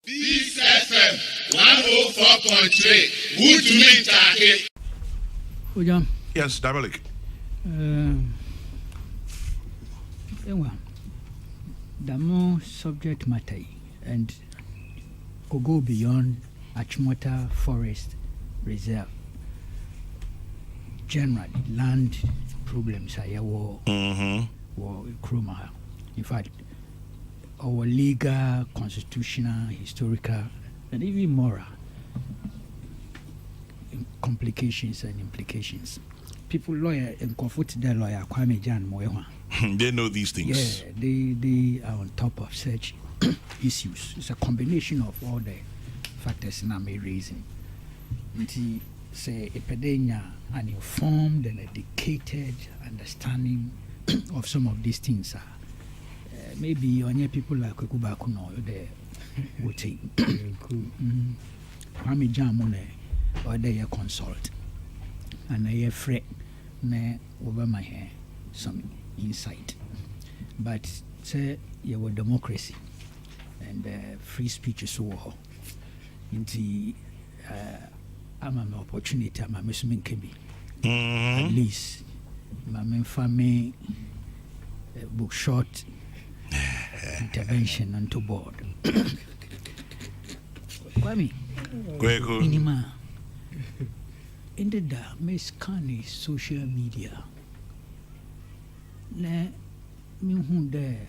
This FM 104.3. Good to meet Taki. Ujam. Yes, Dabalik. The more subject matter and go beyond Achimota Forest Reserve. Generally, land problems are war Kruma. In fact, our legal, constitutional, historical, and even moral complications and implications. People lawyer and confront their lawyer Kwame Jan Moewa. They know these things. Yeah, they are on top of such issues. It's a combination of all the factors in my raising. Until say a pedenia an informed and educated understanding of some of these things are maybe on people like Baako no they would take Kwame Jan or they consult and I fret me over my hair some insight. But say you were democracy and free speech is so into I'm an opportunity I'm a missing can be at least my main family book short intervention onto board. Kwame minima in the Miss Kani social media na me who there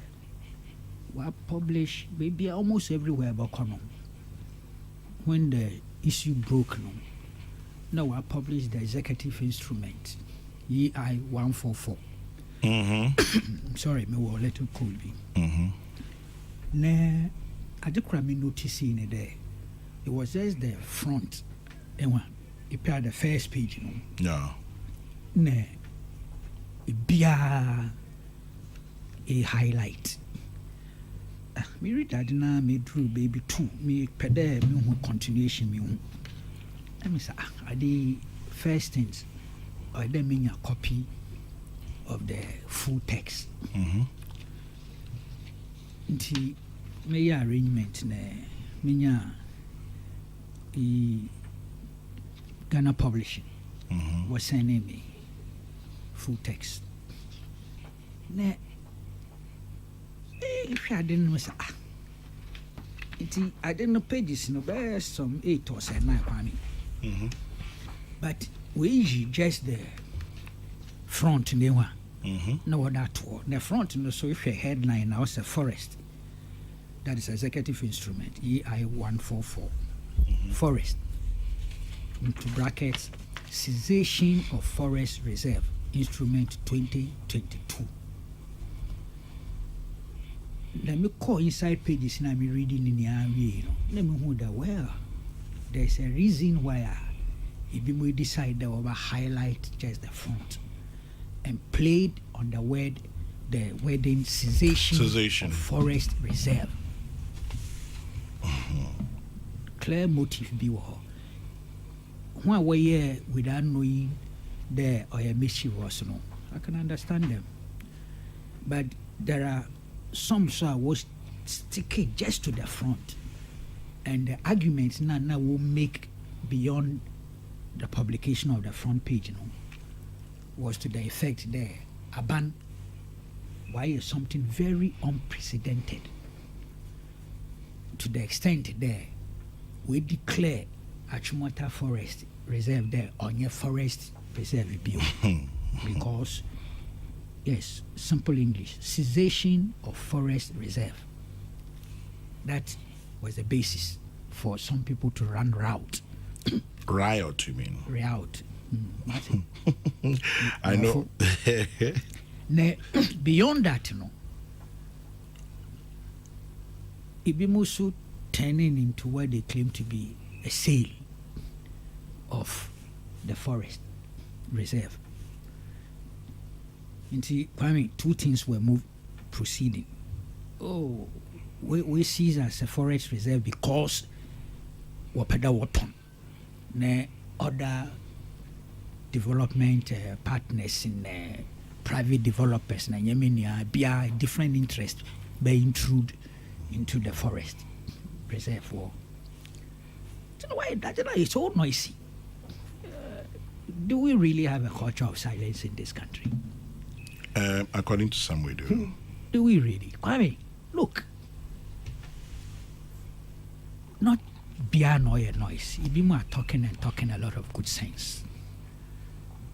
were published maybe almost everywhere but when the issue broke now I published the executive instrument EI 144. Sorry, me will let it cool be. Na I just me noticing it there. It was just the front and one it the first page, Yeah. Na it be a highlight. Me read that na me drew baby 2 me pede me who continuation me who. Let me say the first things or then mean a copy of the full text. Nti me arrangement na me Ghana Publishing was sending me full text. Na if I didn't know I didn't know pages no best some 8 or 9 but we just the front no that war the front no so if a headline now is a forest that is executive instrument EI 144 forest into brackets cessation of forest reserve instrument 2022. Let me call inside pages and I'm reading in the area. Let me wonder well there's a reason why we decide that we highlight just the front and played on the word the wording cessation of forest reserve. Clear motive be why we here without knowing there or a mischievous no. I can understand them. But there are some so was sticking just to the front. And the arguments now will make beyond the publication of the front page, was to the effect there. A ban why is something very unprecedented. To the extent there, we declare Achimota Forest Reserve there on your forest reserve bill. Because yes, simple English, cessation of forest reserve. That was the basis for some people to run route. Riot, you mean? Riot. I know. Now, beyond that, it be also turning into what they claim to be a sale of the forest reserve. Into Kwame, 2 things were proceeding. Oh, we see as a forest reserve because wapeda waton. Ne other development partners in private developers na yemenia be different interest be intrude into the forest preserve for. You know why that is so noisy? Do we really have a culture of silence in this country? According to some, we do. Do we really? Kwame, look. Not beyond noise. People are talking a lot of good sense.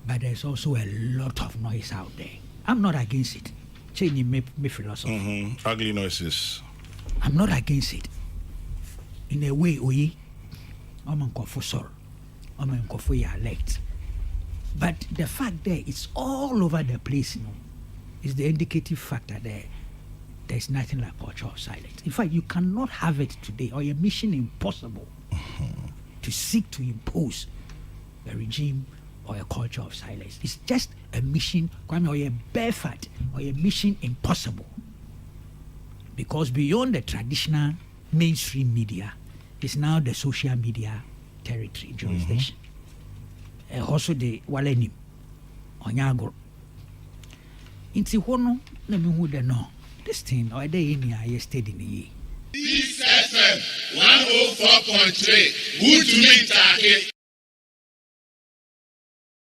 But there's also a lot of noise out there. I'm not against it. Changing my philosophy. Ugly noises. I'm not against it. In a way, I'm elect. But the fact that it's all over the place, is the indicative factor there. There's nothing like culture of silence. In fact, you cannot have it today, or a mission impossible to seek to impose a regime or a culture of silence. It's just a mission, or a barefoot, or a mission impossible. Because beyond the traditional mainstream media, it's now the social media territory, jurisdiction. Also the walenim, onyago. Inti hono, na me hu de no. This thing, or the in here, steady in the This FM 104.3, good to meet